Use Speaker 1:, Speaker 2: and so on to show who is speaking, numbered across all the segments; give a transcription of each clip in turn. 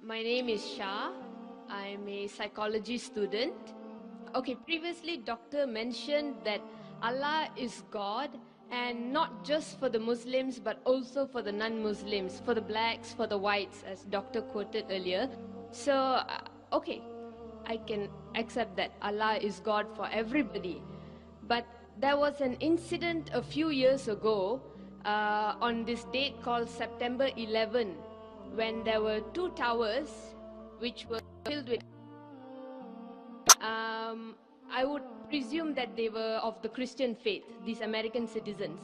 Speaker 1: My name is Shah. I'm a psychology student. Okay, previously Doctor mentioned that Allah is God, and not just for the Muslims but also for the non-Muslims, for the blacks, for the whites, as Doctor quoted earlier. So, okay, I can accept that Allah is God for everybody. But there was an incident a few years ago on this date called September 11, when there were two towers which were filled with I would presume that they were of the Christian faith, these American citizens.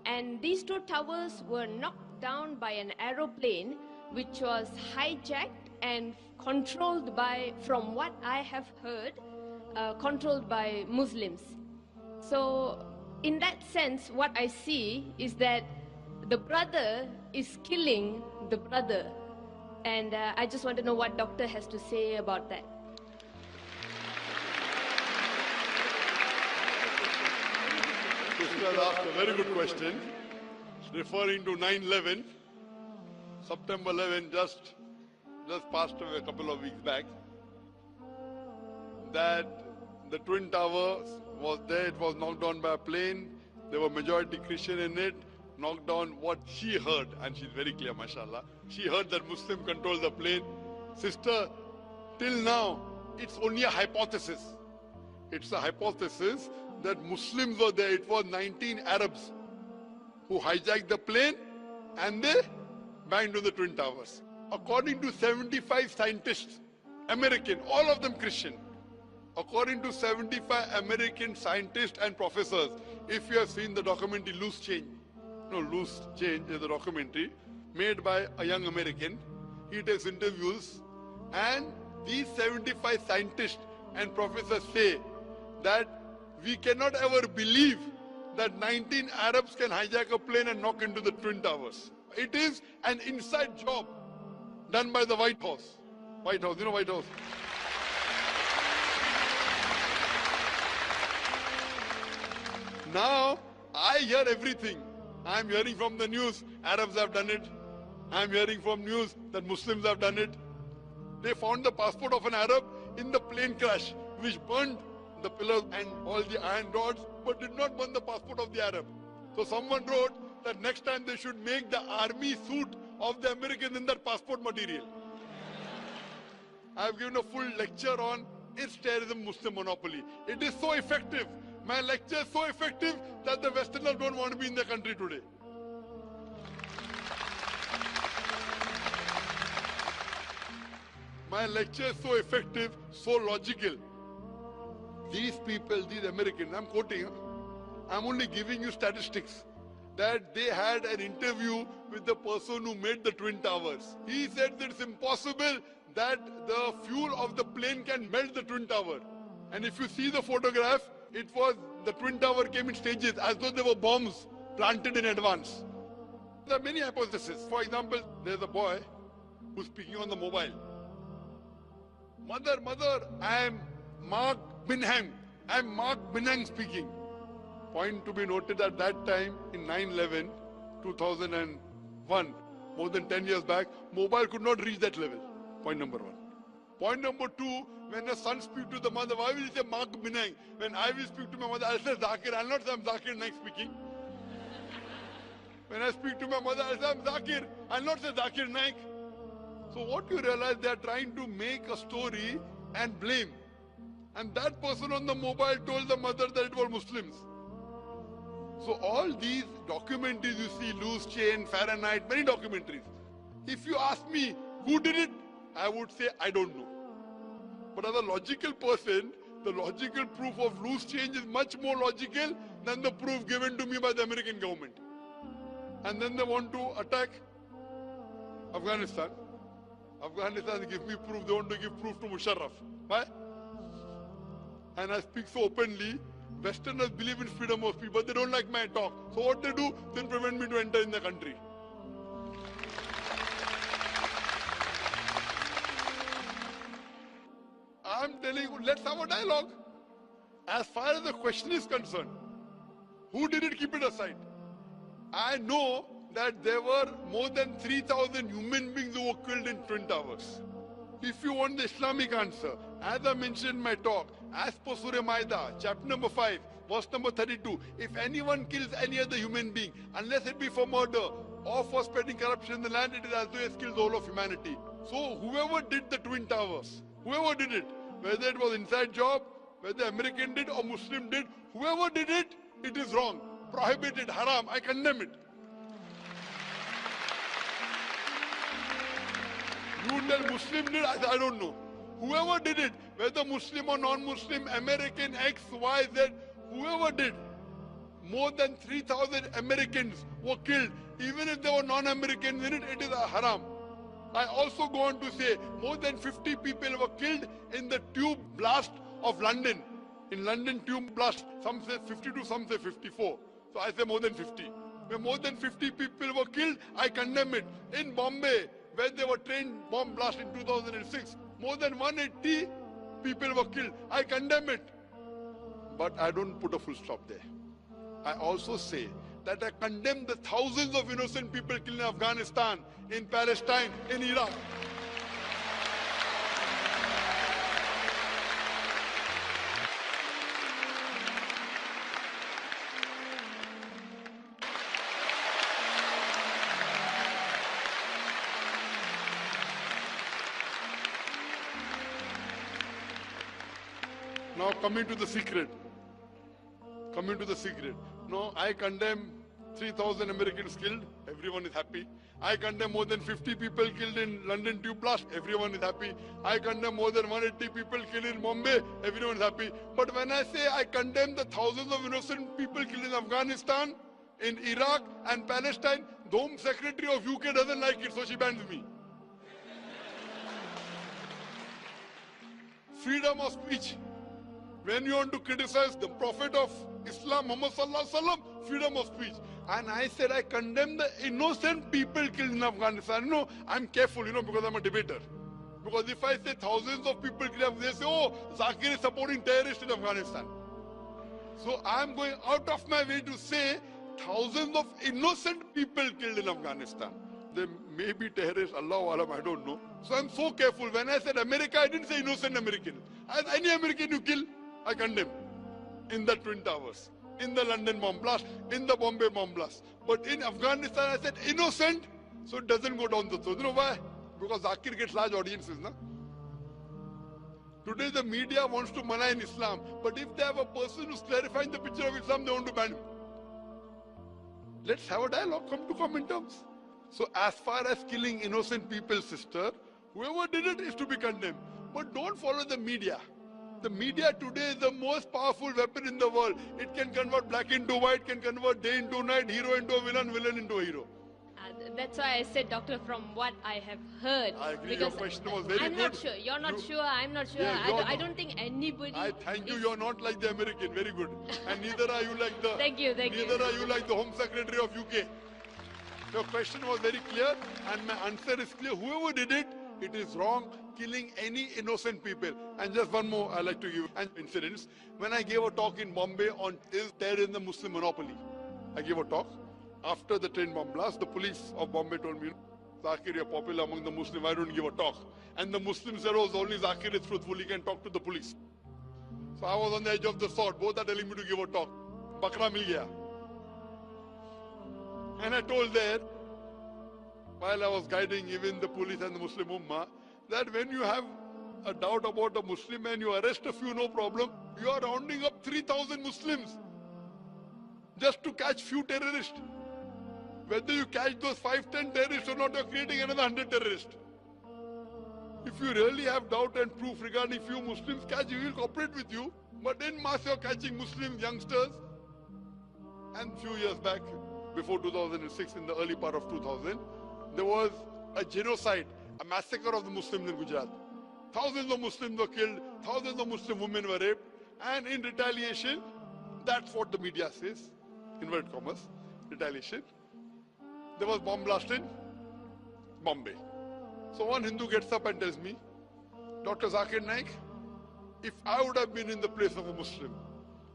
Speaker 1: And these two towers were knocked down by an aeroplane which was hijacked and controlled by, from what I have heard, controlled by Muslims. So in that sense, what I see is that the brother is killing the brother. And I just want to know what Doctor has to say about that.
Speaker 2: Sister asked a very good question, referring to 9/11, September 11, just passed away a couple of weeks back. That the Twin Towers was there, it was knocked down by a plane, there were majority Christian in it, knocked down what she heard, and she's very clear, mashallah. She heard that Muslim controlled the plane. Sister, till now, it's only a hypothesis. It's a hypothesis that Muslims were there. It was 19 Arabs who hijacked the plane and they banged on the Twin Towers. According to 75 scientists, American, all of them Christian, according to 75 American scientists and professors, if you have seen the documentary Loose Change is a documentary made by a young American. He takes interviews, and these 75 scientists and professors say that we cannot ever believe that 19 Arabs can hijack a plane and knock into the Twin Towers. It is an inside job done by the White House. White House, you know White House? Now, I hear everything. I'm hearing from the news, Arabs have done it. I'm hearing from news that Muslims have done it. They found the passport of an Arab in the plane crash, which burned the pillars and all the iron rods, but did not burn the passport of the Arab. So someone wrote that next time they should make the army suit of the Americans in that passport material. I've given a full lecture on its terrorism Muslim monopoly. It is so effective. My lecture is so effective that the Westerners don't want to be in the country today. My lecture is so effective, so logical. These people, these Americans, I'm quoting, I'm only giving you statistics, that they had an interview with the person who made the Twin Towers. He said that it's impossible that the fuel of the plane can melt the Twin Tower. And if you see the photograph, it was the Twin Tower came in stages as though there were bombs planted in advance. There are many hypotheses. For example, there's a boy who's speaking on the mobile. Mother, I am Mark Binham. I am Mark Binham speaking. Point to be noted at that time in 9/11, 2001, more than 10 years back, mobile could not reach that level. Point number one. Point number two, when a son speaks to the mother, why will he say Mark Binham? When I will speak to my mother, I'll say Zakir. I'll not say I'm Zakir Naik speaking. When I speak to my mother, I'll say I'm Zakir. I'll not say Zakir Naik. So what you realize, they are trying to make a story and blame. And that person on the mobile told the mother that it were Muslims. So all these documentaries you see, Loose Chain, Fahrenheit, many documentaries. If you ask me who did it, I would say I don't know. But as a logical person, the logical proof of Loose Change is much more logical than the proof given to me by the American government. And then they want to attack Afghanistan. Afghanistan give me proof, they want to give proof to Musharraf. Why? And I speak so openly. Westerners believe in freedom of speech, but they don't like my talk. So what they do, then prevent me to enter in the country. I'm telling you, let's have a dialogue. As far as the question is concerned, who did it, keep it aside. I know that there were more than 3,000 human beings who were killed in Twin Towers. If you want the Islamic answer, as I mentioned in my talk, as per Surah Maida, chapter number 5, verse number 32, if anyone kills any other human being, unless it be for murder or for spreading corruption in the land, it is as though he has killed the whole of humanity. So whoever did the Twin Towers, whoever did it, whether it was inside job, whether American did or Muslim did, whoever did it, it is wrong, prohibited, haram, I condemn it. You tell Muslim did, I don't know. Whoever did it, whether Muslim or non-Muslim, American, X, Y, Z, whoever did, more than 3,000 Americans were killed. Even if there were non-Americans in it, it is a haram. I also go on to say, more than 50 people were killed in the tube blast of London. In London tube blast, some say 52, some say 54. So I say more than 50. Where more than 50 people were killed, I condemn it. In Bombay, where there were train bomb blast in 2006, more than 180 people were killed. I condemn it. But I don't put a full stop there. I also say that I condemn the thousands of innocent people killed in Afghanistan, in Palestine, in Iraq. Now coming to the secret. No, I condemn 3,000 Americans killed. Everyone is happy. I condemn more than 50 people killed in London tube blast. Everyone is happy. I condemn more than 180 people killed in Bombay. Everyone is happy. But when I say I condemn the thousands of innocent people killed in Afghanistan, in Iraq and Palestine, the Home Secretary of UK doesn't like it, so she bans me. Freedom of speech. When you want to criticize the Prophet of Islam, Muhammad Sallallahu Alaihi Wasallam, freedom of speech. And I said I condemn the innocent people killed in Afghanistan. No, I'm careful, because I'm a debater. Because if I say thousands of people killed, they say, oh, Zakir is supporting terrorists in Afghanistan. So I'm going out of my way to say thousands of innocent people killed in Afghanistan. They may be terrorists, Allahu Alam, I don't know. So I'm so careful. When I said America, I didn't say innocent American. As any American you kill, I condemn. In the Twin Towers, in the London bomb blast, in the Bombay bomb blast. But in Afghanistan, I said innocent, so it doesn't go down the throat. You know why? Because Zakir gets large audiences, na? Today the media wants to malign Islam, but if they have a person who's clarifying the picture of Islam, they want to ban him. Let's have a dialogue, come to common terms. So as far as killing innocent people, sister, whoever did it is to be condemned. But don't follow the media. The media today is the most powerful weapon in the world. It can convert black into white, can convert day into night, hero into a villain, villain into a hero.
Speaker 1: That's why I said, Doctor, from what I have heard.
Speaker 2: I agree, your question was very good.
Speaker 1: I'm not sure. You're not sure. I'm not sure. Yeah, I don't think anybody.
Speaker 2: I thank you. You're not like the American. Very good. And neither are you like the.
Speaker 1: Thank you.
Speaker 2: Neither are you like the Home Secretary of UK. Your question was very clear, and my answer is clear. Whoever did it, it is wrong. Killing any innocent people. And just one more I like to give an incidents. When I gave a talk in Bombay on is terror in the Muslim monopoly, I gave a talk. After the train bomb blast, the police of Bombay told me, Zakir, you're popular among the Muslims, I don't give a talk. And the Muslims said, oh, only Zakir is truthful, he can talk to the police. So I was on the edge of the sword. Both are telling me to give a talk. Bakra mil gaya. And I told there, while I was guiding even the police and the Muslim Ummah, that when you have a doubt about a Muslim and you arrest a few, no problem, you are rounding up 3,000 Muslims just to catch few terrorists. Whether you catch those 5-10 terrorists or not, you are creating another 100 terrorists. If you really have doubt and proof regarding few Muslims catch, we will cooperate with you. But in mass you are catching Muslim youngsters. And few years back, before 2006, in the early part of 2000, there was a genocide, a massacre of the Muslims in Gujarat. Thousands of Muslims were killed, thousands of Muslim women were raped, and in retaliation, that's what the media says, inverted commas, retaliation, there was bomb blast in Bombay. So one Hindu gets up and tells me, Dr. Zakir Naik, if I would have been in the place of a Muslim,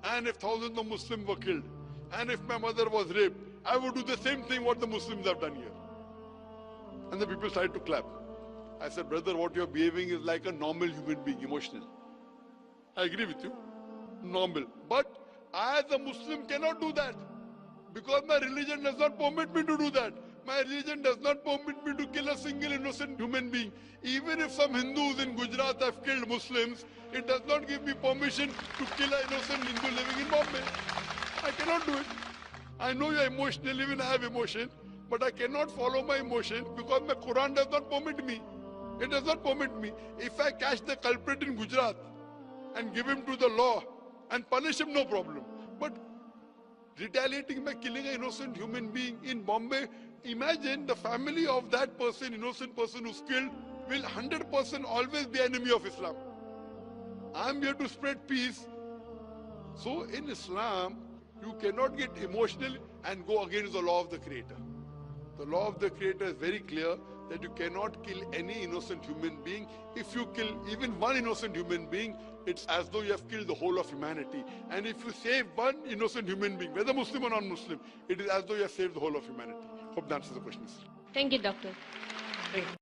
Speaker 2: and if thousands of Muslims were killed, and if my mother was raped, I would do the same thing what the Muslims have done here. And the people started to clap. I said, brother, what you're behaving is like a normal human being, emotional. I agree with you. Normal. But I as a Muslim cannot do that. Because my religion does not permit me to do that. My religion does not permit me to kill a single innocent human being. Even if some Hindus in Gujarat have killed Muslims, it does not give me permission to kill an innocent Hindu living in Bombay. I cannot do it. I know you're emotional, even I have emotion, but I cannot follow my emotion because my Quran does not permit me. It does not permit me. If I catch the culprit in Gujarat and give him to the law and punish him, no problem. But retaliating by killing an innocent human being in Bombay, imagine the family of that person, innocent person who's killed, will 100% always be enemy of Islam. I'm here to spread peace. So in Islam, you cannot get emotional and go against the law of the Creator. The law of the Creator is very clear that you cannot kill any innocent human being. If you kill even one innocent human being, it's as though you have killed the whole of humanity. And if you save one innocent human being, whether Muslim or non-Muslim, it is as though you have saved the whole of humanity. Hope that answers the question.
Speaker 1: Thank you, Doctor.
Speaker 3: Thank you.